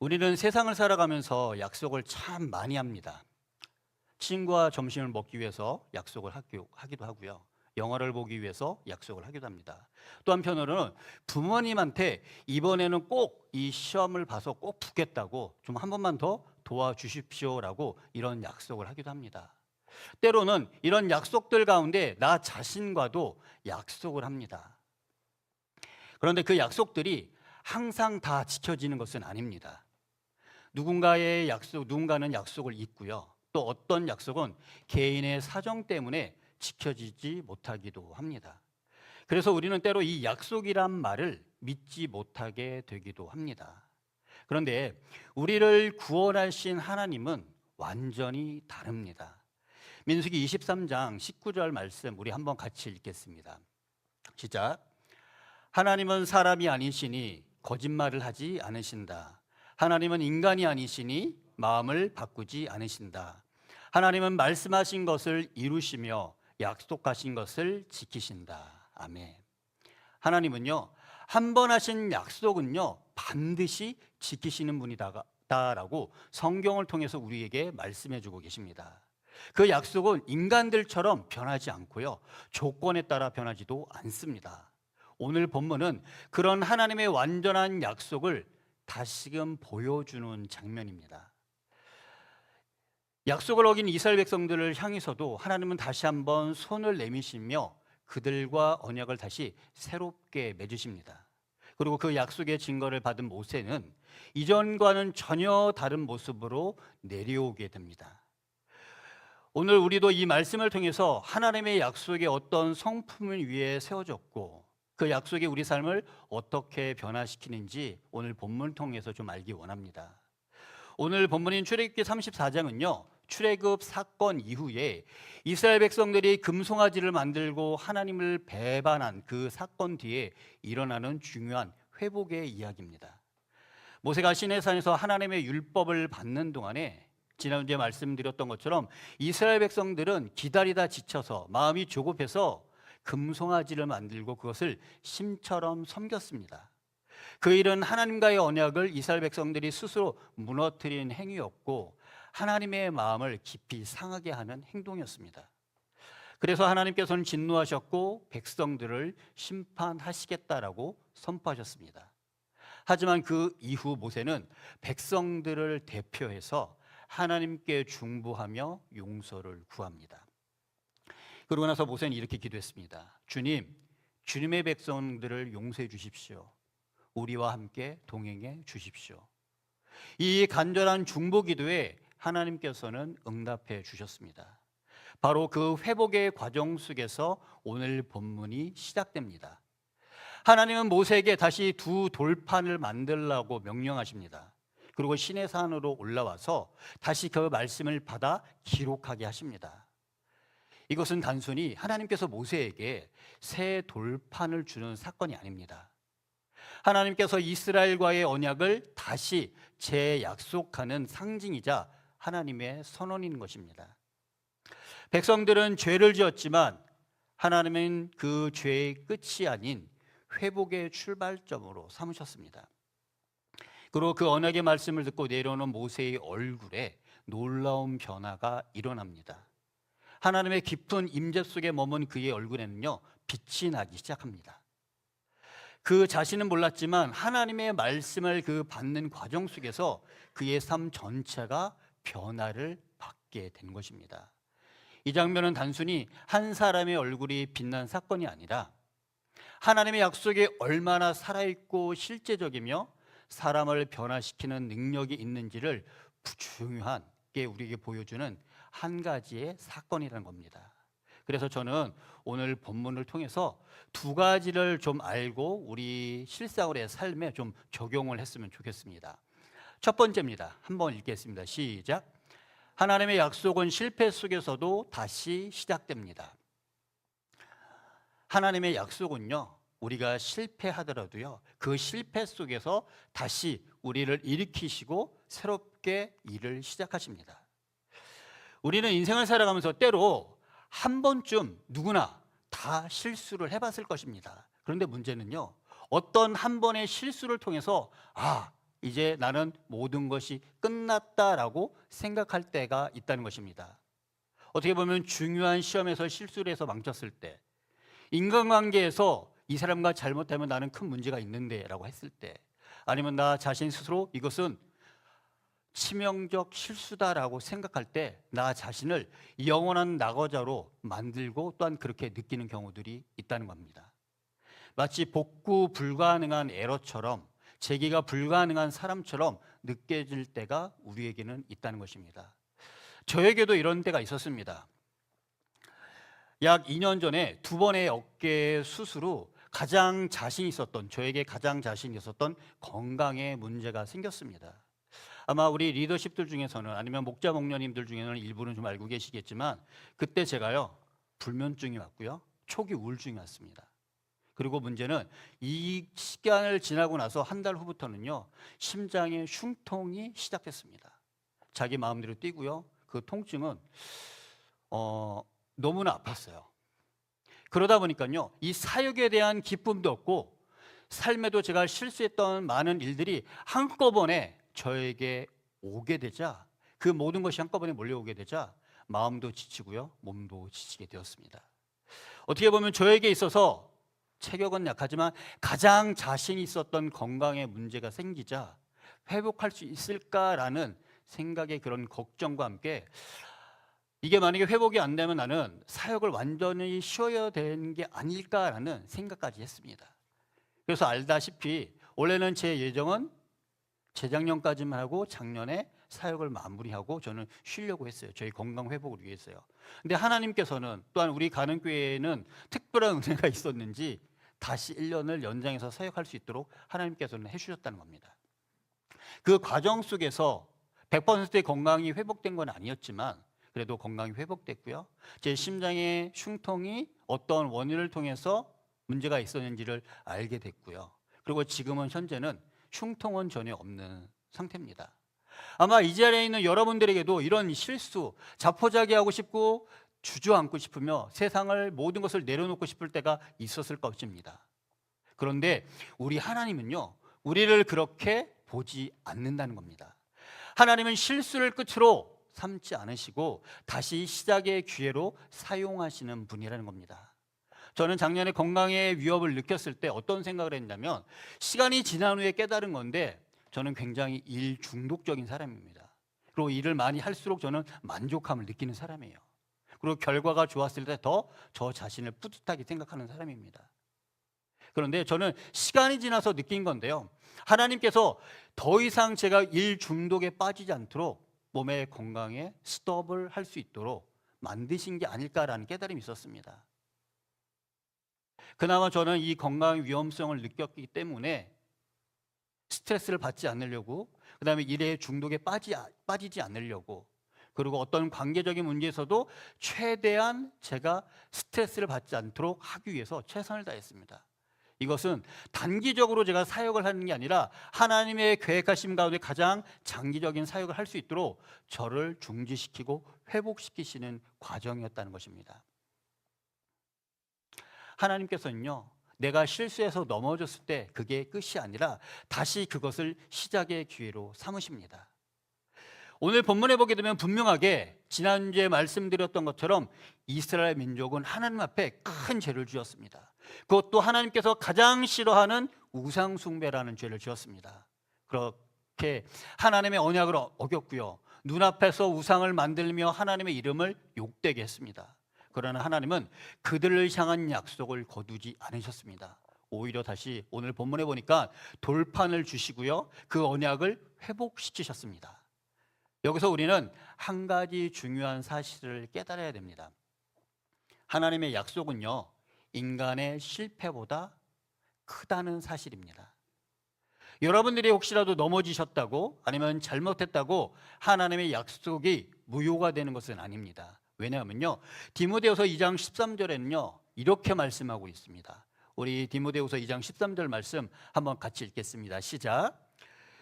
우리는 세상을 살아가면서 약속을 참 많이 합니다. 친구와 점심을 먹기 위해서 약속을 하기도 하고요. 영화를 보기 위해서 약속을 하기도 합니다. 또 한편으로는 부모님한테 이번에는 꼭 이 시험을 봐서 꼭 붙겠다고 좀 한 번만 더 도와주십시오라고 이런 약속을 하기도 합니다. 때로는 이런 약속들 가운데 나 자신과도 약속을 합니다. 그런데 그 약속들이 항상 다 지켜지는 것은 아닙니다. 누군가는 약속을 잊고요. 또 어떤 약속은 개인의 사정 때문에 지켜지지 못하기도 합니다. 그래서 우리는 때로 이 약속이란 말을 믿지 못하게 되기도 합니다. 그런데 우리를 구원하신 하나님은 완전히 다릅니다. 민수기 23장 19절 말씀 우리 한번 같이 읽겠습니다. 시작. 하나님은 사람이 아니시니 거짓말을 하지 않으신다. 하나님은 인간이 아니시니 마음을 바꾸지 않으신다. 하나님은 말씀하신 것을 이루시며 약속하신 것을 지키신다. 아멘. 하나님은요, 한 번 하신 약속은요, 반드시 지키시는 분이다라고 성경을 통해서 우리에게 말씀해 주고 계십니다. 그 약속은 인간들처럼 변하지 않고요, 조건에 따라 변하지도 않습니다. 오늘 본문은 그런 하나님의 완전한 약속을 다시금 보여주는 장면입니다. 약속을 어긴 이스라엘 백성들을 향해서도 하나님은 다시 한번 손을 내미시며 그들과 언약을 다시 새롭게 맺으십니다. 그리고 그 약속의 증거를 받은 모세는 이전과는 전혀 다른 모습으로 내려오게 됩니다. 오늘 우리도 이 말씀을 통해서 하나님의 약속의 어떤 성품을 위해 세워졌고 그 약속이 우리 삶을 어떻게 변화시키는지 오늘 본문을 통해서 좀 알기 원합니다. 오늘 본문인 출애굽기 34장은요. 출애굽 사건 이후에 이스라엘 백성들이 금송아지를 만들고 하나님을 배반한 그 사건 뒤에 일어나는 중요한 회복의 이야기입니다. 모세가 시내산에서 하나님의 율법을 받는 동안에 지난주에 말씀드렸던 것처럼 이스라엘 백성들은 기다리다 지쳐서 마음이 조급해서 금송아지를 만들고 그것을 심처럼 섬겼습니다. 그 일은 하나님과의 언약을 이스라엘 백성들이 스스로 무너뜨린 행위였고 하나님의 마음을 깊이 상하게 하는 행동이었습니다. 그래서 하나님께서는 진노하셨고 백성들을 심판하시겠다라고 선포하셨습니다. 하지만 그 이후 모세는 백성들을 대표해서 하나님께 중보하며 용서를 구합니다. 그러고 나서 모세는 이렇게 기도했습니다. 주님, 주님의 백성들을 용서해 주십시오. 우리와 함께 동행해 주십시오. 이 간절한 중보 기도에 하나님께서는 응답해 주셨습니다. 바로 그 회복의 과정 속에서 오늘 본문이 시작됩니다. 하나님은 모세에게 다시 두 돌판을 만들라고 명령하십니다. 그리고 시내산으로 올라와서 다시 그 말씀을 받아 기록하게 하십니다. 이것은 단순히 하나님께서 모세에게 새 돌판을 주는 사건이 아닙니다. 하나님께서 이스라엘과의 언약을 다시 재약속하는 상징이자 하나님의 선언인 것입니다. 백성들은 죄를 지었지만 하나님은 그 죄의 끝이 아닌 회복의 출발점으로 삼으셨습니다. 그리고 그 언약의 말씀을 듣고 내려오는 모세의 얼굴에 놀라운 변화가 일어납니다. 하나님의 깊은 임재 속에 머문 그의 얼굴에는요, 빛이 나기 시작합니다. 그 자신은 몰랐지만 하나님의 말씀을 그 받는 과정 속에서 그의 삶 전체가 변화를 받게 된 것입니다. 이 장면은 단순히 한 사람의 얼굴이 빛난 사건이 아니라 하나님의 약속이 얼마나 살아있고 실제적이며 사람을 변화시키는 능력이 있는지를 중요하게 우리에게 보여주는 한 가지의 사건이라는 겁니다. 그래서 저는 오늘 본문을 통해서 두 가지를 좀 알고 우리 실생활의 삶에 좀 적용을 했으면 좋겠습니다. 첫 번째입니다. 한번 읽겠습니다. 시작. 하나님의 약속은 실패 속에서도 다시 시작됩니다. 하나님의 약속은요, 우리가 실패하더라도요, 그 실패 속에서 다시 우리를 일으키시고 새롭게 일을 시작하십니다. 우리는 인생을 살아가면서 때로 한 번쯤 누구나 다 실수를 해봤을 것입니다. 그런데 문제는요, 어떤 한 번의 실수를 통해서 이제 나는 모든 것이 끝났다라고 생각할 때가 있다는 것입니다. 어떻게 보면 중요한 시험에서 실수를 해서 망쳤을 때, 인간관계에서 이 사람과 잘못하면 나는 큰 문제가 있는데 라고 했을 때, 아니면 나 자신 스스로 이것은 치명적 실수다라고 생각할 때 나 자신을 영원한 낙오자로 만들고 또한 그렇게 느끼는 경우들이 있다는 겁니다. 마치 복구 불가능한 에러처럼, 재기가 불가능한 사람처럼 느껴질 때가 우리에게는 있다는 것입니다. 저에게도 이런 때가 있었습니다. 약 2년 전에 2번의 어깨 수술 후 저에게 가장 자신 있었던 건강에 문제가 생겼습니다. 아마 우리 리더십들 중에서는, 아니면 목자 목녀님들 중에는 일부는 좀 알고 계시겠지만, 그때 제가요 불면증이 왔고요, 초기 우울증이 왔습니다. 그리고 문제는 이 시간을 지나고 나서 한 달 후부터는요 심장에 흉통이 시작됐습니다. 자기 마음대로 뛰고요, 그 통증은 너무나 아팠어요. 그러다 보니까요 이 사역에 대한 기쁨도 없고, 삶에도 제가 실수했던 많은 일들이 한꺼번에 저에게 오게 되자, 그 모든 것이 한꺼번에 몰려오게 되자 마음도 지치고요, 몸도 지치게 되었습니다. 어떻게 보면 저에게 있어서 체격은 약하지만 가장 자신 있었던 건강에 문제가 생기자 회복할 수 있을까라는 생각의 그런 걱정과 함께, 이게 만약에 회복이 안 되면 나는 사역을 완전히 쉬어야 되는 게 아닐까라는 생각까지 했습니다. 그래서 알다시피 원래는 제 예정은 재작년까지만 하고 작년에 사역을 마무리하고 저는 쉬려고 했어요. 저희 건강 회복을 위해서요. 근데 하나님께서는, 또한 우리 가는교회에는 특별한 은혜가 있었는지 다시 1년을 연장해서 사역할 수 있도록 하나님께서는 해주셨다는 겁니다. 그 과정 속에서 100%의 건강이 회복된 건 아니었지만 그래도 건강이 회복됐고요, 제 심장의 흉통이 어떤 원인을 통해서 문제가 있었는지를 알게 됐고요, 그리고 지금은 현재는 흉통은 전혀 없는 상태입니다. 아마 이 자리에 있는 여러분들에게도 이런 실수, 자포자기하고 싶고 주저앉고 싶으며 세상을 모든 것을 내려놓고 싶을 때가 있었을 것입니다. 그런데 우리 하나님은요 우리를 그렇게 보지 않는다는 겁니다. 하나님은 실수를 끝으로 삼지 않으시고 다시 시작의 기회로 사용하시는 분이라는 겁니다. 저는 작년에 건강의 위협을 느꼈을 때 어떤 생각을 했냐면, 시간이 지난 후에 깨달은 건데 저는 굉장히 일 중독적인 사람입니다. 그리고 일을 많이 할수록 저는 만족감을 느끼는 사람이에요. 그리고 결과가 좋았을 때 더 저 자신을 뿌듯하게 생각하는 사람입니다. 그런데 저는 시간이 지나서 느낀 건데요, 하나님께서 더 이상 제가 일 중독에 빠지지 않도록 몸의 건강에 스톱을 할 수 있도록 만드신 게 아닐까라는 깨달음이 있었습니다. 그나마 저는 이 건강 위험성을 느꼈기 때문에 스트레스를 받지 않으려고, 그 다음에 일에 중독에 빠지지 않으려고, 그리고 어떤 관계적인 문제에서도 최대한 제가 스트레스를 받지 않도록 하기 위해서 최선을 다했습니다. 이것은 단기적으로 제가 사역을 하는 게 아니라 하나님의 계획하심 가운데 가장 장기적인 사역을 할 수 있도록 저를 중지시키고 회복시키시는 과정이었다는 것입니다. 하나님께서는요 내가 실수해서 넘어졌을 때 그게 끝이 아니라 다시 그것을 시작의 기회로 삼으십니다. 오늘 본문에 보게 되면 분명하게 지난주에 말씀드렸던 것처럼 이스라엘 민족은 하나님 앞에 큰 죄를 지었습니다. 그것도 하나님께서 가장 싫어하는 우상 숭배라는 죄를 지었습니다. 그렇게 하나님의 언약을 어겼고요, 눈앞에서 우상을 만들며 하나님의 이름을 욕되게 했습니다. 그러나 하나님은 그들을 향한 약속을 거두지 않으셨습니다. 오히려 다시 오늘 본문에 보니까 돌판을 주시고요, 그 언약을 회복시키셨습니다. 여기서 우리는 한 가지 중요한 사실을 깨달아야 됩니다. 하나님의 약속은요 인간의 실패보다 크다는 사실입니다. 여러분들이 혹시라도 넘어지셨다고, 아니면 잘못했다고 하나님의 약속이 무효가 되는 것은 아닙니다. 왜냐하면요 디모데후서 2장 13절에는요 이렇게 말씀하고 있습니다. 우리 디모데후서 2장 13절 말씀 한번 같이 읽겠습니다. 시작.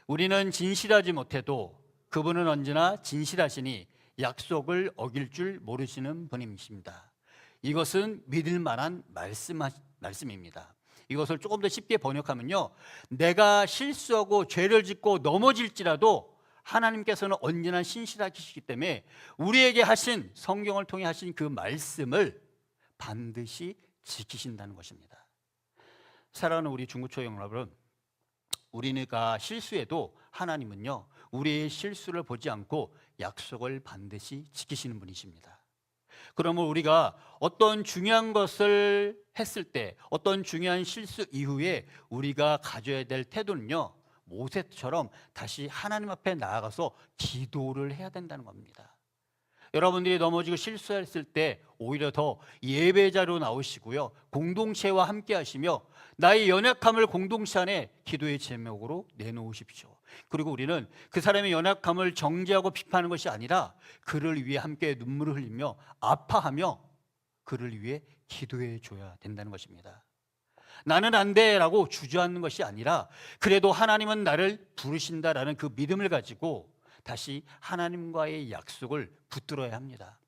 우리는 진실하지 못해도 그분은 언제나 진실하시니 약속을 어길 줄 모르시는 분이십니다. 이것은 믿을 만한 말씀입니다. 이것을 조금 더 쉽게 번역하면요, 내가 실수하고 죄를 짓고 넘어질지라도 하나님께서는 언제나 신실하시기 때문에 우리에게 하신, 성경을 통해 하신 그 말씀을 반드시 지키신다는 것입니다. 사랑하는 우리 중고초 여러분, 우리가 실수해도 하나님은요, 우리의 실수를 보지 않고 약속을 반드시 지키시는 분이십니다. 그러면 우리가 어떤 중요한 것을 했을 때, 어떤 중요한 실수 이후에 우리가 가져야 될 태도는요, 모세처럼 다시 하나님 앞에 나아가서 기도를 해야 된다는 겁니다. 여러분들이 넘어지고 실수했을 때 오히려 더 예배자로 나오시고요, 공동체와 함께 하시며 나의 연약함을 공동체 안에 기도의 제목으로 내놓으십시오. 그리고 우리는 그 사람의 연약함을 정죄하고 비판하는 것이 아니라 그를 위해 함께 눈물을 흘리며 아파하며 그를 위해 기도해 줘야 된다는 것입니다. 나는 안 돼라고 주저앉는 것이 아니라 그래도 하나님은 나를 부르신다라는 그 믿음을 가지고 다시 하나님과의 약속을 붙들어야 합니다.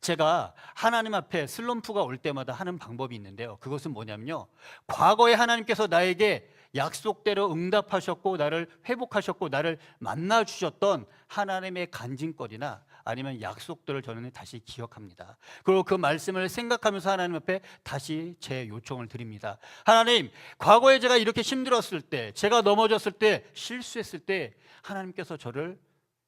제가 하나님 앞에 슬럼프가 올 때마다 하는 방법이 있는데요, 그것은 뭐냐면요, 과거에 하나님께서 나에게 약속대로 응답하셨고 나를 회복하셨고 나를 만나주셨던 하나님의 간증거리나 아니면 약속들을 저는 다시 기억합니다. 그리고 그 말씀을 생각하면서 하나님 앞에 다시 제 요청을 드립니다. 하나님, 과거에 제가 이렇게 힘들었을 때, 제가 넘어졌을 때, 실수했을 때 하나님께서 저를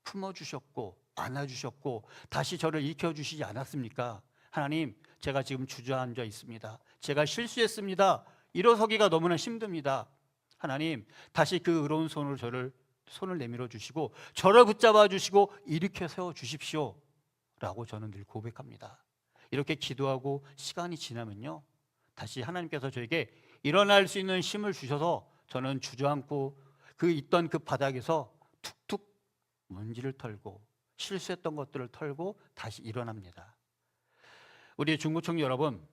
품어주셨고 안아주셨고 다시 저를 일으켜주시지 않았습니까? 하나님, 제가 지금 주저앉아 있습니다. 제가 실수했습니다. 일어서기가 너무나 힘듭니다. 하나님, 다시 그 의로운 손으로 손을 내밀어 주시고 저를 붙잡아 주시고 일으켜 세워 주십시오 라고 저는 늘 고백합니다. 이렇게 기도하고 시간이 지나면요, 다시 하나님께서 저에게 일어날 수 있는 힘을 주셔서 저는 주저앉고 있던 그 바닥에서 툭툭 먼지를 털고 실수했던 것들을 털고 다시 일어납니다. 우리 중고청 여러분,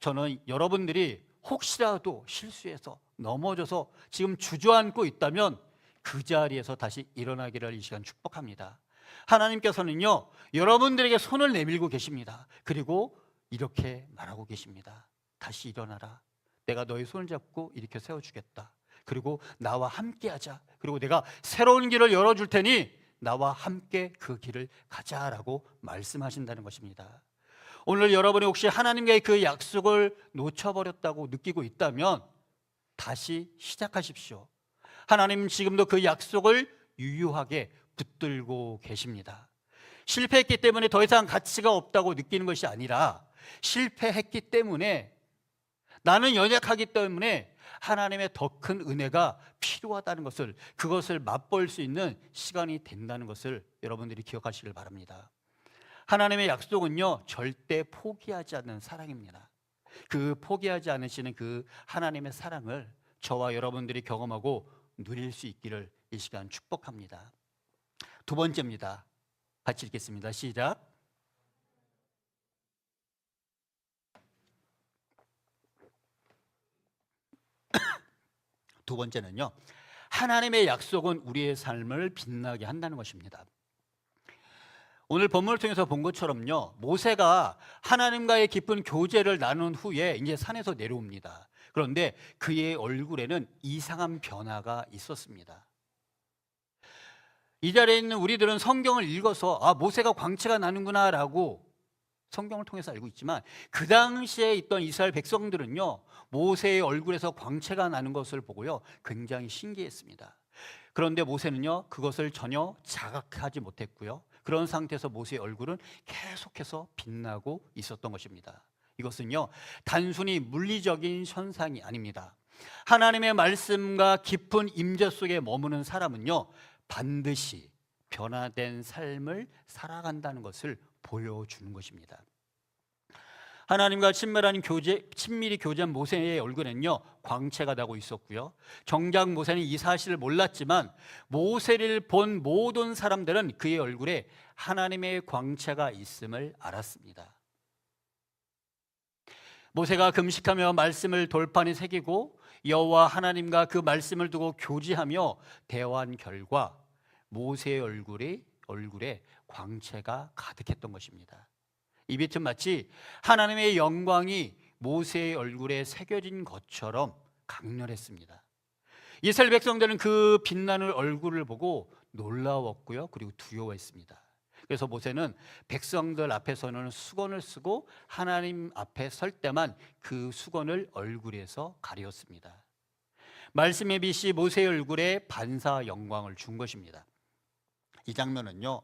저는 여러분들이 혹시라도 실수해서 넘어져서 지금 주저앉고 있다면 그 자리에서 다시 일어나기를 이 시간 축복합니다. 하나님께서는요, 여러분들에게 손을 내밀고 계십니다. 그리고 이렇게 말하고 계십니다. 다시 일어나라. 내가 너의 손을 잡고 일으켜 세워주겠다. 그리고 나와 함께 하자. 그리고 내가 새로운 길을 열어줄 테니 나와 함께 그 길을 가자라고 말씀하신다는 것입니다. 오늘 여러분이 혹시 하나님과의 그 약속을 놓쳐버렸다고 느끼고 있다면 다시 시작하십시오. 하나님 지금도 그 약속을 유효하게 붙들고 계십니다. 실패했기 때문에 더 이상 가치가 없다고 느끼는 것이 아니라 실패했기 때문에, 나는 연약하기 때문에 하나님의 더 큰 은혜가 필요하다는 것을, 그것을 맛볼 수 있는 시간이 된다는 것을 여러분들이 기억하시길 바랍니다. 하나님의 약속은요, 절대 포기하지 않는 사랑입니다. 그 포기하지 않으시는 그 하나님의 사랑을 저와 여러분들이 경험하고 누릴 수 있기를 이 시간 축복합니다. 두 번째입니다. 같이 읽겠습니다. 시작. 두 번째는요, 하나님의 약속은 우리의 삶을 빛나게 한다는 것입니다. 오늘 본문을 통해서 본 것처럼요, 모세가 하나님과의 깊은 교제를 나눈 후에 이제 산에서 내려옵니다. 그런데 그의 얼굴에는 이상한 변화가 있었습니다. 이 자리에 있는 우리들은 성경을 읽어서 모세가 광채가 나는구나 라고 성경을 통해서 알고 있지만, 그 당시에 있던 이스라엘 백성들은요, 모세의 얼굴에서 광채가 나는 것을 보고요, 굉장히 신기했습니다. 그런데 모세는요, 그것을 전혀 자각하지 못했고요, 그런 상태에서 모세의 얼굴은 계속해서 빛나고 있었던 것입니다. 이것은요, 단순히 물리적인 현상이 아닙니다. 하나님의 말씀과 깊은 임재 속에 머무는 사람은요, 반드시 변화된 삶을 살아간다는 것을 보여주는 것입니다. 하나님과 친밀히 교제한 모세의 얼굴에는요, 광채가 나고 있었고요, 정작 모세는 이 사실을 몰랐지만 모세를 본 모든 사람들은 그의 얼굴에 하나님의 광채가 있음을 알았습니다. 모세가 금식하며 말씀을 돌판에 새기고 여호와 하나님과 그 말씀을 두고 교제하며 대화한 결과 모세의 얼굴에 광채가 가득했던 것입니다. 이 빛은 마치 하나님의 영광이 모세의 얼굴에 새겨진 것처럼 강렬했습니다. 이스라엘 백성들은 그 빛나는 얼굴을 보고 놀라웠고요, 그리고 두려워했습니다. 그래서 모세는 백성들 앞에서는 수건을 쓰고 하나님 앞에 설 때만 그 수건을 얼굴에서 가렸습니다. 말씀의 빛이 모세의 얼굴에 반사 영광을 준 것입니다. 이 장면은요,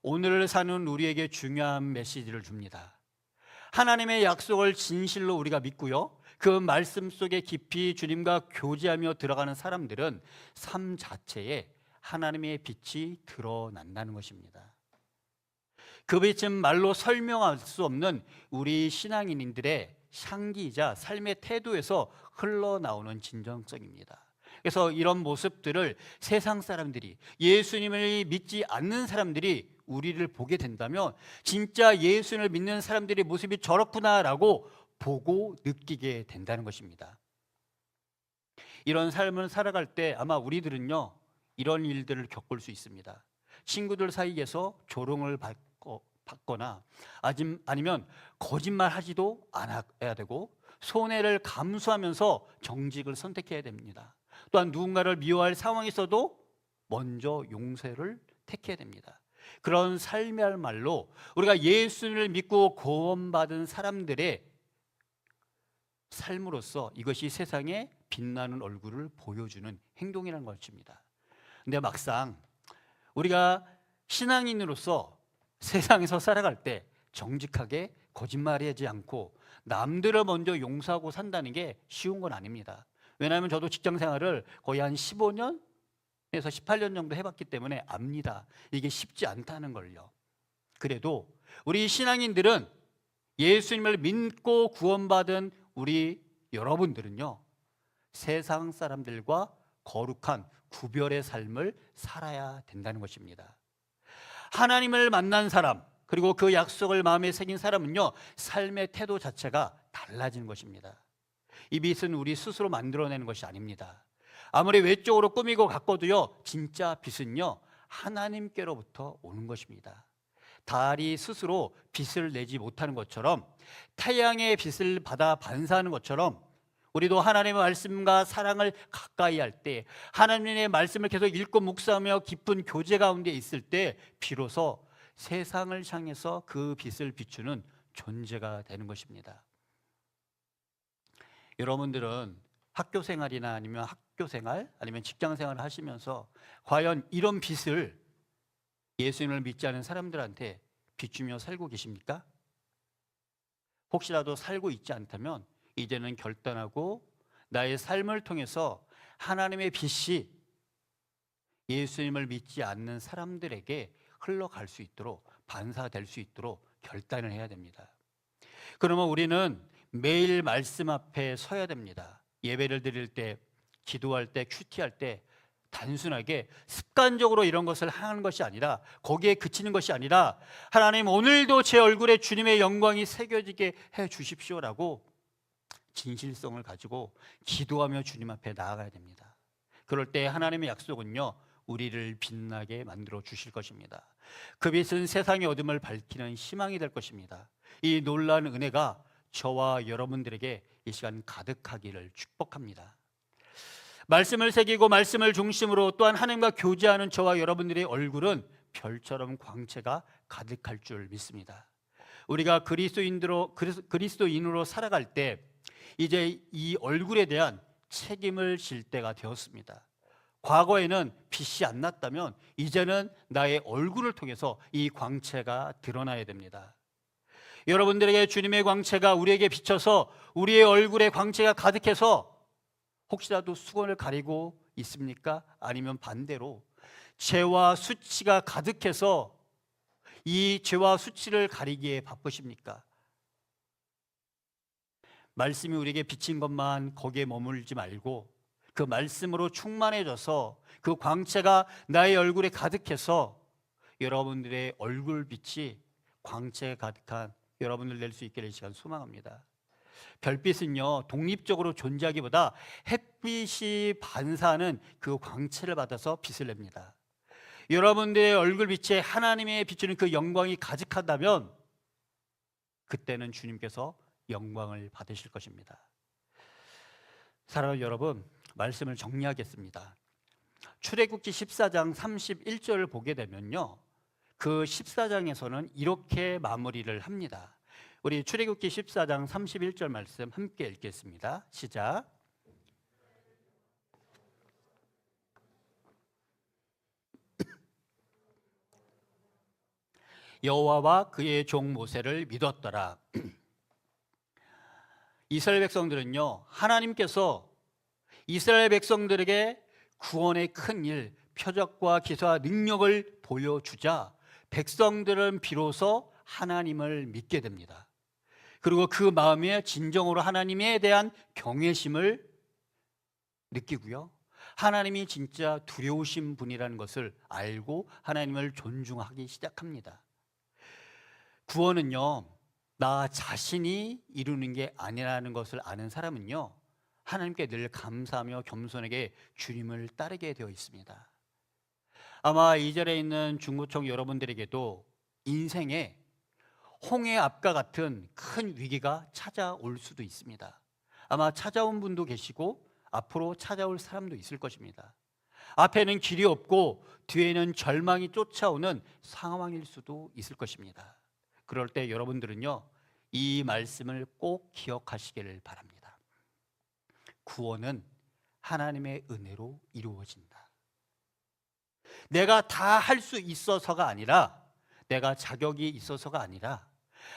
오늘을 사는 우리에게 중요한 메시지를 줍니다. 하나님의 약속을 진실로 우리가 믿고요, 그 말씀 속에 깊이 주님과 교제하며 들어가는 사람들은 삶 자체에 하나님의 빛이 드러난다는 것입니다. 그 빛은 말로 설명할 수 없는 우리 신앙인들의 향기이자 삶의 태도에서 흘러나오는 진정성입니다. 그래서 이런 모습들을 세상 사람들이, 예수님을 믿지 않는 사람들이 우리를 보게 된다면 진짜 예수님을 믿는 사람들의 모습이 저렇구나라고 보고 느끼게 된다는 것입니다. 이런 삶을 살아갈 때 아마 우리들은요, 이런 일들을 겪을 수 있습니다. 친구들 사이에서 조롱을 받거나 아니면 거짓말하지도 않아야 되고 손해를 감수하면서 정직을 선택해야 됩니다. 또한 누군가를 미워할 상황에서도 먼저 용서를 택해야 됩니다. 그런 삶이야말로 우리가 예수를 믿고 구원받은 사람들의 삶으로서 이것이 세상에 빛나는 얼굴을 보여주는 행동이라는 것입니다. 근데 막상 우리가 신앙인으로서 세상에서 살아갈 때 정직하게 거짓말하지 않고 남들을 먼저 용서하고 산다는 게 쉬운 건 아닙니다. 왜냐하면 저도 직장 생활을 거의 한 15년에서 18년 정도 해봤기 때문에 압니다. 이게 쉽지 않다는 걸요. 그래도 우리 신앙인들은 예수님을 믿고 구원받은 우리 여러분들은요, 세상 사람들과 거룩한 구별의 삶을 살아야 된다는 것입니다. 하나님을 만난 사람, 그리고 그 약속을 마음에 새긴 사람은요, 삶의 태도 자체가 달라지는 것입니다. 이 빛은 우리 스스로 만들어내는 것이 아닙니다. 아무리 외적으로 꾸미고 가꿔도요, 진짜 빛은요, 하나님께로부터 오는 것입니다. 달이 스스로 빛을 내지 못하는 것처럼, 태양의 빛을 받아 반사하는 것처럼, 우리도 하나님의 말씀과 사랑을 가까이 할 때, 하나님의 말씀을 계속 읽고 묵상하며 깊은 교제 가운데 있을 때 비로소 세상을 향해서 그 빛을 비추는 존재가 되는 것입니다. 여러분들은 학교 생활이나 아니면 학교 생활, 아니면 직장 생활을 하시면서 과연 이런 빛을 예수님을 믿지 않은 사람들한테 비추며 살고 계십니까? 혹시라도 살고 있지 않다면 이제는 결단하고 나의 삶을 통해서 하나님의 빛이 예수님을 믿지 않는 사람들에게 흘러갈 수 있도록, 반사될 수 있도록 결단을 해야 됩니다. 그러면 우리는 매일 말씀 앞에 서야 됩니다. 예배를 드릴 때, 기도할 때, 큐티할 때 단순하게 습관적으로 이런 것을 하는 것이 아니라, 거기에 그치는 것이 아니라, 하나님 오늘도 제 얼굴에 주님의 영광이 새겨지게 해 주십시오라고 진실성을 가지고 기도하며 주님 앞에 나아가야 됩니다. 그럴 때 하나님의 약속은요, 우리를 빛나게 만들어 주실 것입니다. 그 빛은 세상의 어둠을 밝히는 희망이 될 것입니다. 이 놀라운 은혜가 저와 여러분들에게 이 시간 가득하기를 축복합니다. 말씀을 새기고 말씀을 중심으로 또한 하나님과 교제하는 저와 여러분들의 얼굴은 별처럼 광채가 가득할 줄 믿습니다. 우리가 그리스도인으로 살아갈 때 이제 이 얼굴에 대한 책임을 질 때가 되었습니다. 과거에는 빛이 안 났다면 이제는 나의 얼굴을 통해서 이 광채가 드러나야 됩니다. 여러분들에게 주님의 광채가 우리에게 비쳐서 우리의 얼굴에 광채가 가득해서 혹시라도 수건을 가리고 있습니까? 아니면 반대로 죄와 수치가 가득해서 이 죄와 수치를 가리기에 바쁘십니까? 말씀이 우리에게 비친 것만 거기에 머물지 말고 그 말씀으로 충만해져서 그 광채가 나의 얼굴에 가득해서 여러분들의 얼굴빛이 광채가 가득한 여러분을 낼 수 있기를 이 시간 소망합니다. 별빛은요, 독립적으로 존재하기보다 햇빛이 반사하는 그 광채를 받아서 빛을 냅니다. 여러분들의 얼굴빛에 하나님의 비추는 그 영광이 가득하다면 그때는 주님께서 영광을 받으실 것입니다. 사랑하는 여러분, 말씀을 정리하겠습니다. 출애굽기 14장 31절을 보게 되면요, 그 14장에서는 이렇게 마무리를 합니다. 우리 출애굽기 14장 31절 말씀 함께 읽겠습니다. 시작. 여호와와 그의 종 모세를 믿었더라. 이스라엘 백성들은요, 하나님께서 이스라엘 백성들에게 구원의 큰 일, 표적과 기사와 능력을 보여주자 백성들은 비로소 하나님을 믿게 됩니다. 그리고 그 마음에 진정으로 하나님에 대한 경외심을 느끼고요, 하나님이 진짜 두려우신 분이라는 것을 알고 하나님을 존중하기 시작합니다. 구원은요, 나 자신이 이루는 게 아니라는 것을 아는 사람은요, 하나님께 늘 감사하며 겸손하게 주님을 따르게 되어 있습니다. 아마 이 자리에 있는 중구청 여러분들에게도 인생에 홍해 앞과 같은 큰 위기가 찾아올 수도 있습니다. 아마 찾아온 분도 계시고 앞으로 찾아올 사람도 있을 것입니다. 앞에는 길이 없고 뒤에는 절망이 쫓아오는 상황일 수도 있을 것입니다. 그럴 때 여러분들은요, 이 말씀을 꼭 기억하시기를 바랍니다. 구원은 하나님의 은혜로 이루어진다. 내가 다 할 수 있어서가 아니라, 내가 자격이 있어서가 아니라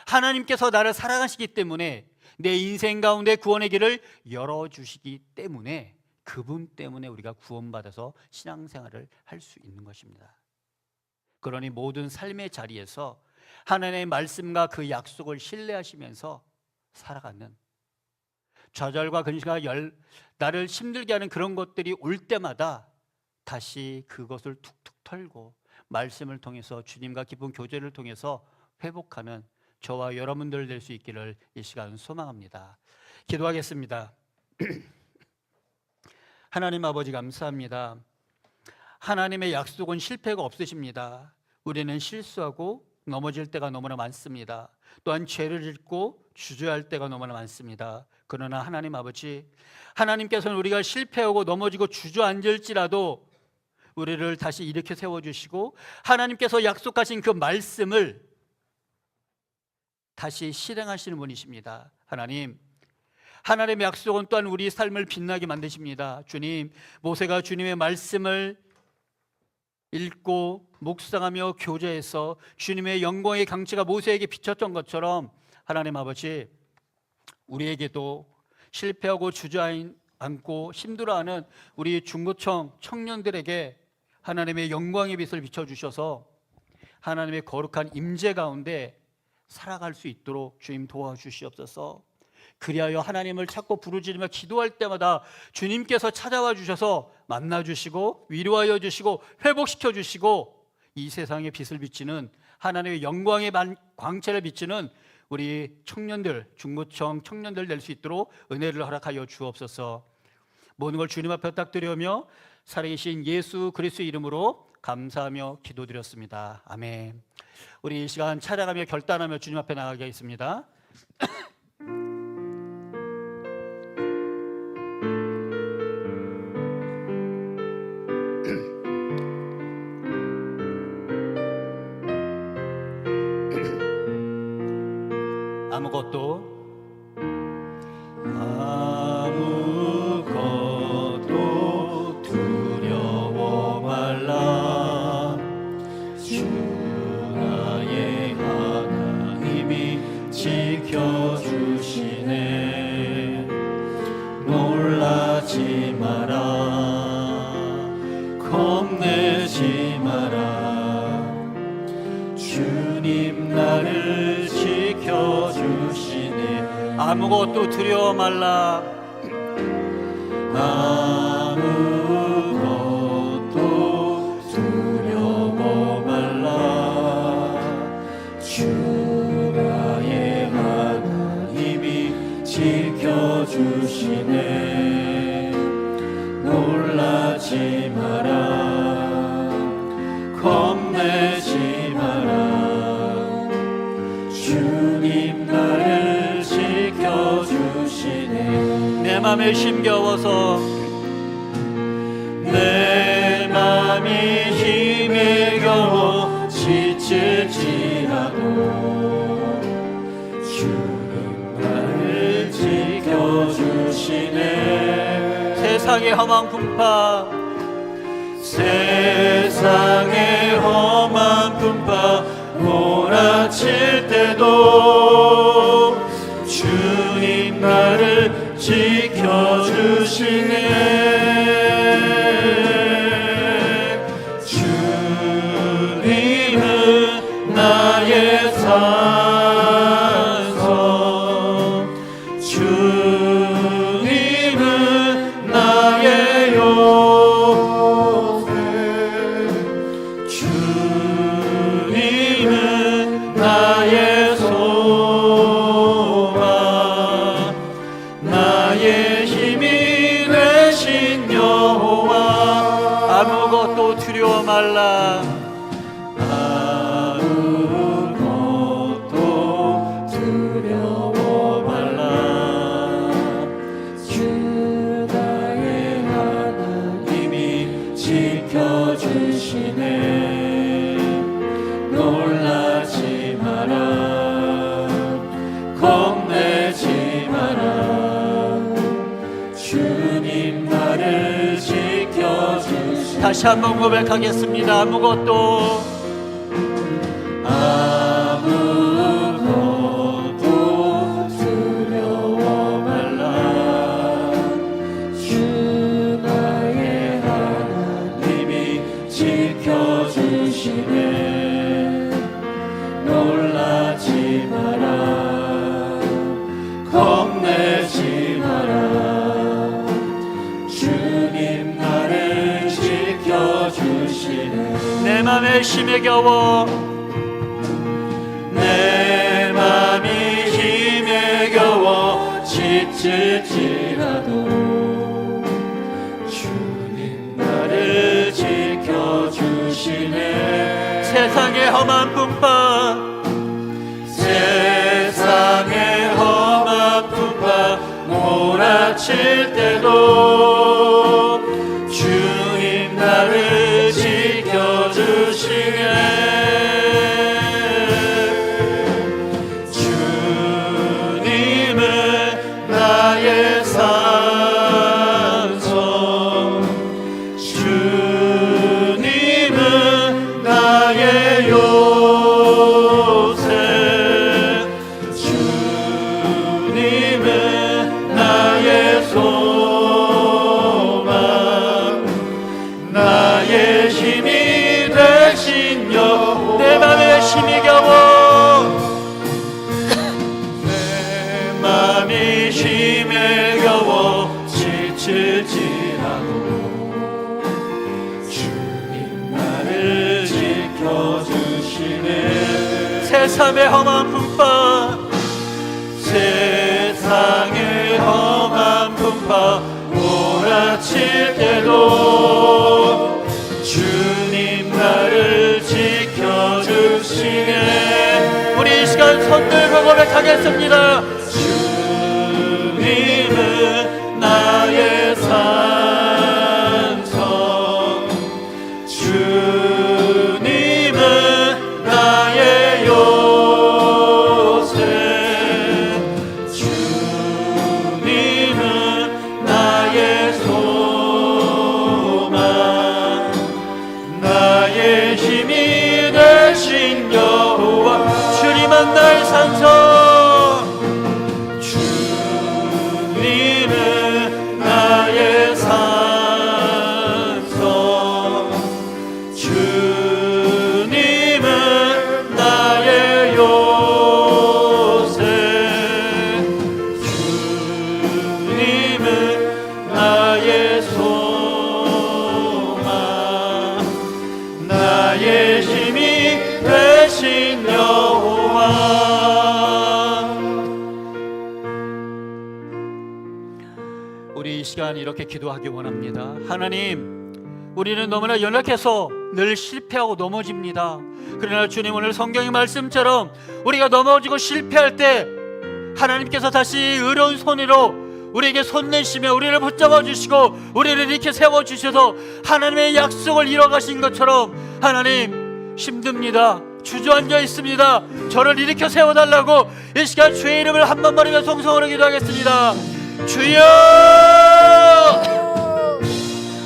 하나님께서 나를 사랑하시기 때문에, 내 인생 가운데 구원의 길을 열어주시기 때문에, 그분 때문에 우리가 구원받아서 신앙생활을 할 수 있는 것입니다. 그러니 모든 삶의 자리에서 하나님의 말씀과 그 약속을 신뢰하시면서 살아가는, 좌절과 근심과 나를 힘들게 하는 그런 것들이 올 때마다 다시 그것을 툭툭 털고 말씀을 통해서, 주님과 깊은 교제를 통해서 회복하는 저와 여러분들 될 수 있기를 이 시간 소망합니다. 기도하겠습니다. 하나님 아버지, 감사합니다. 하나님의 약속은 실패가 없으십니다. 우리는 실수하고 넘어질 때가 너무나 많습니다. 또한 죄를 짓고 주저할 때가 너무나 많습니다. 그러나 하나님 아버지, 하나님께서는 우리가 실패하고 넘어지고 주저앉을지라도 우리를 다시 일으켜 세워주시고, 하나님께서 약속하신 그 말씀을 다시 실행하시는 분이십니다. 하나님, 하나님의 약속은 또한 우리 삶을 빛나게 만드십니다. 주님, 모세가 주님의 말씀을 읽고 묵상하며 교제해서 주님의 영광의 강체가 모세에게 비쳤던 것처럼, 하나님 아버지, 우리에게도 실패하고 주저앉고 힘들어하는 우리 중고청 청년들에게 하나님의 영광의 빛을 비춰주셔서 하나님의 거룩한 임재 가운데 살아갈 수 있도록 주님 도와주시옵소서. 그리하여 하나님을 찾고 부르짖으며 기도할 때마다 주님께서 찾아와 주셔서 만나주시고 위로하여 주시고 회복시켜 주시고, 이 세상에 빛을 비치는 하나님의 영광의 광채를 비치는 우리 청년들, 중고청 청년들 될 수 있도록 은혜를 허락하여 주옵소서. 모든 걸 주님 앞에 부탁드리며 살아계신 예수 그리스도의 이름으로 감사하며 기도드렸습니다. 아멘. 우리 이 시간 찬양하며 결단하며 주님 앞에 나가게 하겠습니다. 아무것도 두려워 말라. 주 나의 하나님이 지켜주시네. 놀라지 마라, 겁내지 마라. 주님 나를 지켜주시네. 아무것도 두려워 말라. 아무것도 두려워 말라. 주 나의 하나님이 지켜주시네. 놀라지 마라, 겁내지 마라. 주님 나를 지켜 맘에 힘겨워서 내 맘이 힘에 겨워 지칠지라도 주는 나를 지켜주시네. 세상의 험한 풍파 세상의 험한 풍파 몰아칠 때도 주님 나를 지켜주시네. 주님은 나의 산성, 주님은 나의 요새, 주님은 나의 소망, 나의 힘이 되신 여호와. 아무것도 두려워 말라. 아무것도 두려워 말라. 주 나의 하나님이 지켜주시네. 놀라지 마라, 겁내지 마라. 주님 나를 지켜주시네. 다시 한번 고백하겠습니다. 아무것도 두려워 말라. 주 나의 하나님이 지켜주시네. 놀라지 마라, 겁내지 마라. 주님 나를 지켜주시네. 내 맘에 힘에 겨워 내 맘이 힘에 겨워 지칠지라도 주님 나를 지켜주시네. 세상의 험한 풍파 세상의 험한 풍파 몰아칠 때도 주님 나를 지켜주시네. 주님은 나의 산성, 주님은 나의 요새, 주님은 나의 소망, 나의 힘이 되신 여호와. 내 맘에 힘이 겨워 내 맘이 힘에 겨워 지칠지라도 주님 나를 지켜주시네. 세상의 험한 풍파 세상의 험한 풍파 몰아칠 때도 주님 나를 지켜주시네. 우리 이 시간 손 들고 고백하겠습니다. 주님은 나의 산성, 주님은 나의 요새, 주님은 나의 소망, 나의 힘이 되신 여호와. 주님은 나의 산성 주님은 나의 산성, 주님은 나의 요새, 주님은 나의 소망, 나의 힘이 되신 여호와. 우리 이 시간 이렇게 기도하기 원합니다. 하나님, 우리는 너무나 연약해서 늘 실패하고 넘어집니다. 그러나 주님, 오늘 성경의 말씀처럼 우리가 넘어지고 실패할 때 하나님께서 다시 의로운 손으로 우리에게 손 내시며 우리를 붙잡아 주시고 우리를 이렇게 세워 주셔서 하나님의 약속을 이뤄가신 것처럼 하나님, 힘듭니다. 주저앉아 있습니다. 저를 일으켜 세워달라고 이 시간 주의 이름을 한 번만 이며 통성으로 기도하겠습니다. 주여!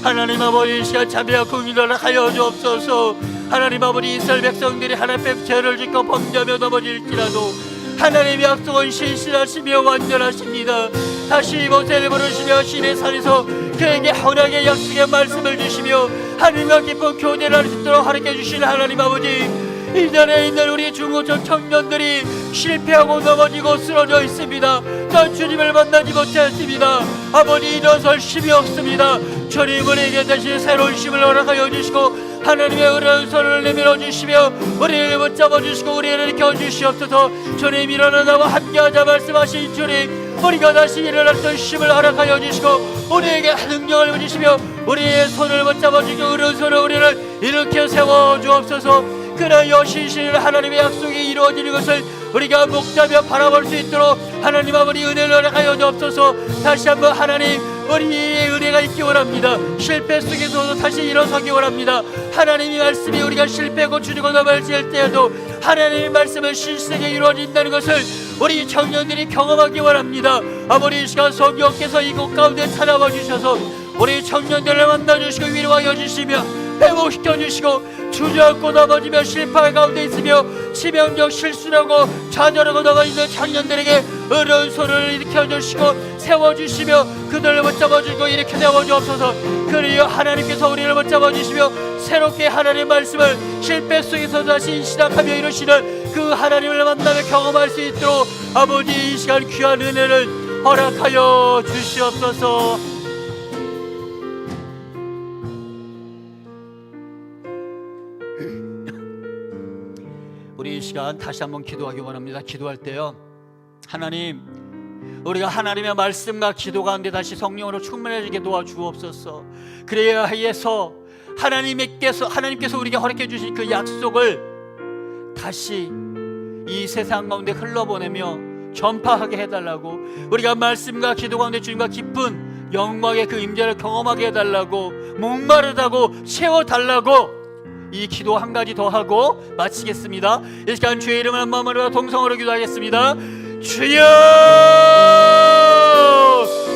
하나님 아버지, 이 시간 자비하고 긍휼을 하여 주옵소서. 하나님 아버지, 이스라엘 백성들이 하나님 앞에 죄를 짓고 범죄하며 넘어질지라도 하나님의 약속은 신실하시며 완전하십니다. 다시 모세를 부르시며 시내 산에서 그에게 허락의 약속의 말씀을 주시며 하나님과 깊은 교제를 할 수 있도록 가르쳐 주신 하나님 아버지, 이 자리에 있는 우리 중고등 청년들이 실패하고 넘어지고 쓰러져 있습니다. 난 주님을 만나지 못했습니다. 아버지, 일어설 힘이 없습니다. 주님, 우리에게 다시 새로운 힘을 허락하여 주시고 하나님의 어려운 손을 내밀어 주시며 우리를 붙잡아 주시고 우리를 일으켜 주시옵소서. 주님, 일어나 나와 함께하자 말씀하신 주님, 우리가 다시 일어날 수 있는 힘을 허락하여 주시고 우리에게 능력을 주시며 우리의 손을 붙잡아 주시고 어려운 손을 우리를 일으켜 세워 주옵소서. 그러여 신실한 하나님의 약속이 이루어지는 것을 우리가 목자며 바라볼 수 있도록 하나님 아버지 은혜를 허락하여 주옵소서. 다시 한번 하나님, 우리의 은혜가 있기 원합니다. 실패 속에서도 다시 일어서기 원합니다. 하나님의 말씀이 우리가 실패하고 주저고 넘어질 때에도 하나님의 말씀은 신실하게 이루어진다는 것을 우리 청년들이 경험하기 원합니다. 아버지, 이 시간 성령께서 이곳 가운데 찾아와 주셔서 우리 청년들을 만나주시고 위로하여 주시며 회복시켜 주시고 주저앉고 넘어지며 실패 가운데 있으며 치명적 실수라고 좌절하고 넘어지는 청년들에게 어려운 손을 일으켜 주시고 세워주시며 그들을 붙잡아 주시고 일으켜 세워주옵소서. 그리여 하나님께서 우리를 붙잡아 주시며 새롭게 하나님의 말씀을 실패 속에서 다시 시작하며 이루시는 그 하나님을 만나며 경험할 수 있도록 아버지, 이 시간 귀한 은혜를 허락하여 주시옵소서. 우리 이 시간 다시 한번 기도하기 원합니다. 기도할 때요, 하나님, 우리가 하나님의 말씀과 기도 가운데 다시 성령으로 충만해지게 도와주옵소서. 그래야 해서 하나님께서 우리에게 허락해 주신 그 약속을 다시 이 세상 가운데 흘러보내며 전파하게 해달라고, 우리가 말씀과 기도 가운데 주님과 깊은 영광의 그 임재를 경험하게 해달라고, 목마르다고 채워달라고, 이 기도 한 가지 더 하고 마치겠습니다. 이 시간 주의 이름을 한 마음으로 동성으로 기도하겠습니다. 주여!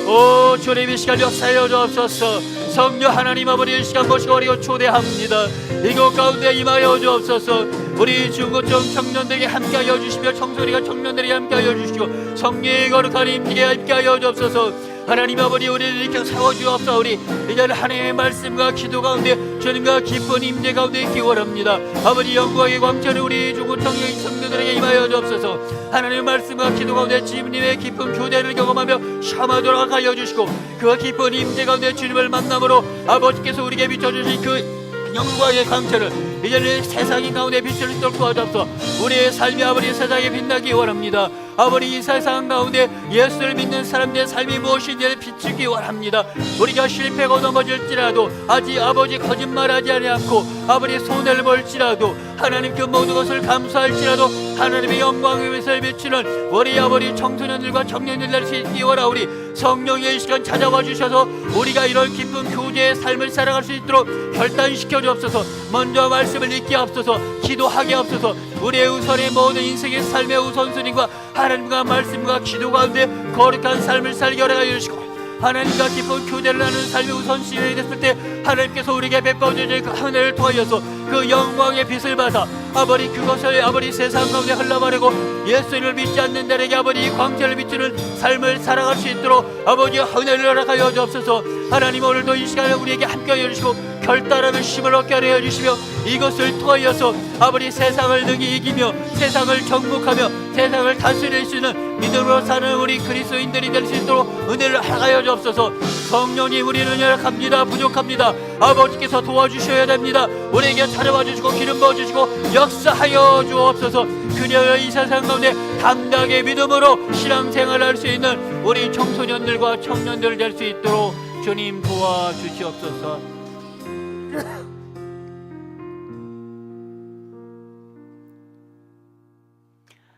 오 주님, 이 시간 역사하여 주옵소서. 성령 하나님 아버지, 이 시간 모시고 우리가 초대합니다. 이곳 가운데 임하여 주옵소서. 우리 중고청 청년들에게 함께하여 주시며 청소리가 청년들에게 함께하여 주시고 성령의 거룩한 임재에 함께하여 주옵소서. 하나님 아버지, 우리를 이렇게 세워주옵소서. 우리 이제는 하나님의 말씀과 기도 가운데 주님과 깊은 임재 가운데 있기 원합니다. 아버지, 영광의 광천을 우리 중고청년 청년들에게 임하여 주옵소서. 하나님의 말씀과 기도 가운데 주님의 깊은 교제를 경험하며 샤마도록 하여 주시고 그 깊은 임재 가운데 주님을 만남으로 아버지께서 우리에게 비춰주신 그 영광의 강철을 이제는 세상의 가운데 빛을 쏟고 도와주옵소서. 우리의 삶이 아버지 세상에 빛나기 원합니다. 아버지, 이 세상 가운데 예수를 믿는 사람들의 삶이 무엇인지를 비추기 원합니다. 우리가 실패하고 넘어질지라도 아직 아버지 거짓말하지 않고 아버지 손해를 볼지라도 하나님 그 모든 것을 감수할지라도 하나님의 영광의 빛을 비추는 우리 아버지 청소년들과 청년들 될 수 있기 원하오니 성령의 시간 찾아와 주셔서 우리가 이런 깊은 교제의 삶을 살아갈 수 있도록 결단시켜 주옵소서. 먼저 말씀을 읽게 앞서서 기도하게 앞서서 우리의 우선의 모든 인생의 삶의 우선순위가 하나님과 말씀과 기도 가운데 거룩한 삶을 살게 하여 주시고 하나님과 깊은 교제를 하는 삶의 우선순위가 됐을 때 하나님께서 우리에게 베풀어주실 그 은혜를 통하여서 그 영광의 빛을 받아 아버지 그것을 아버지 세상 가운데 흘러버리고 예수를 믿지 않는 자에게 아버지 광채를 비추는 삶을 살아갈 수 있도록 아버지 은혜를 허락하여 주옵소서. 하나님, 오늘도 이 시간에 우리에게 함께하여 주시고 결단하는 힘을 얻게 하여 주시며 이것을 통하여서 아버지 세상을 능히 이기며 세상을 정복하며 세상을 다스릴 수 있는 믿음으로 사는 우리 그리스도인들이 될 수 있도록 은혜를 허락하여 주옵소서. 성령님, 우리는 연약합니다. 부족합니다. 아버지께서 도와주셔야 됩니다. 우리에게 찾아와 주시고 기름 부어주시고 역사하여 주옵소서. 그녀의 이 세상 가운데 담대하게 믿음으로 신앙생활을 할 수 있는 우리 청소년들과 청년들 될 수 있도록 주님 도와주시옵소서.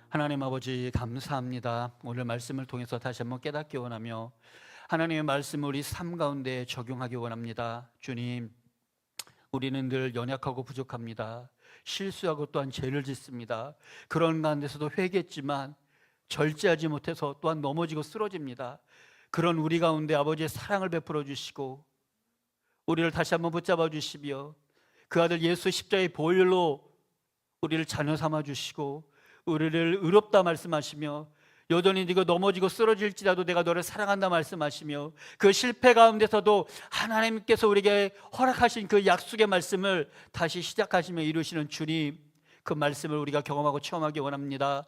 하나님 아버지 감사합니다. 오늘 말씀을 통해서 다시 한번 깨닫기 원하며 하나님의 말씀을 우리 삶 가운데 적용하기 원합니다. 주님, 우리는 늘 연약하고 부족합니다. 실수하고 또한 죄를 짓습니다. 그런 가운데서도 회개했지만 절제하지 못해서 또한 넘어지고 쓰러집니다. 그런 우리 가운데 아버지의 사랑을 베풀어 주시고 우리를 다시 한번 붙잡아 주시며 그 아들 예수 십자가의 보혈로 우리를 자녀 삼아 주시고 우리를 의롭다 말씀하시며 여전히 네가 넘어지고 쓰러질지라도 내가 너를 사랑한다 말씀하시며 그 실패 가운데서도 하나님께서 우리에게 허락하신 그 약속의 말씀을 다시 시작하시며 이루시는 주님, 그 말씀을 우리가 경험하고 체험하기 원합니다.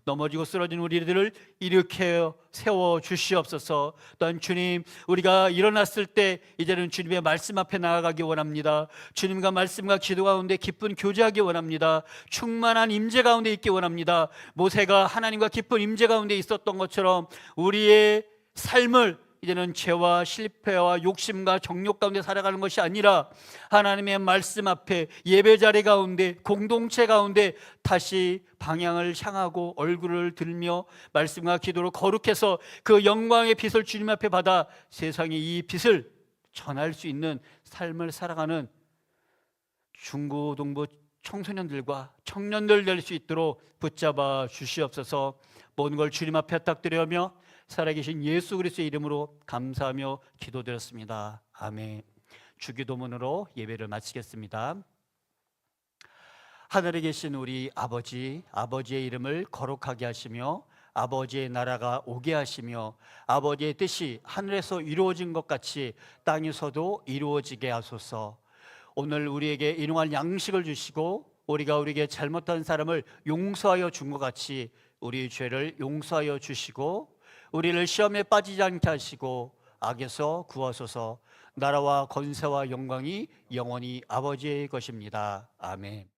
넘어지고 쓰러진 우리들을 일으켜 세워 주시옵소서. 또한 주님, 우리가 일어났을 때 이제는 주님의 말씀 앞에 나아가기 원합니다. 주님과 말씀과 기도 가운데 깊은 교제하기 원합니다. 충만한 임재 가운데 있기 원합니다. 모세가 하나님과 깊은 임재 가운데 있었던 것처럼 우리의 삶을 이제는 죄와 실패와 욕심과 정욕 가운데 살아가는 것이 아니라 하나님의 말씀 앞에 예배 자리 가운데 공동체 가운데 다시 방향을 향하고 얼굴을 들며 말씀과 기도로 거룩해서 그 영광의 빛을 주님 앞에 받아 세상에 이 빛을 전할 수 있는 삶을 살아가는 중고등부 청소년들과 청년들 될 수 있도록 붙잡아 주시옵소서. 모든 걸 주님 앞에 부탁드리며 살아계신 예수 그리스도의 이름으로 감사하며 기도드렸습니다. 아멘. 주기도문으로 예배를 마치겠습니다. 하늘에 계신 우리 아버지, 아버지의 이름을 거룩하게 하시며 아버지의 나라가 오게 하시며 아버지의 뜻이 하늘에서 이루어진 것 같이 땅에서도 이루어지게 하소서. 오늘 우리에게 일용할 양식을 주시고 우리가 우리에게 잘못한 사람을 용서하여 준 것 같이 우리 죄를 용서하여 주시고 우리를 시험에 빠지지 않게 하시고 악에서 구하소서. 나라와 권세와 영광이 영원히 아버지의 것입니다. 아멘.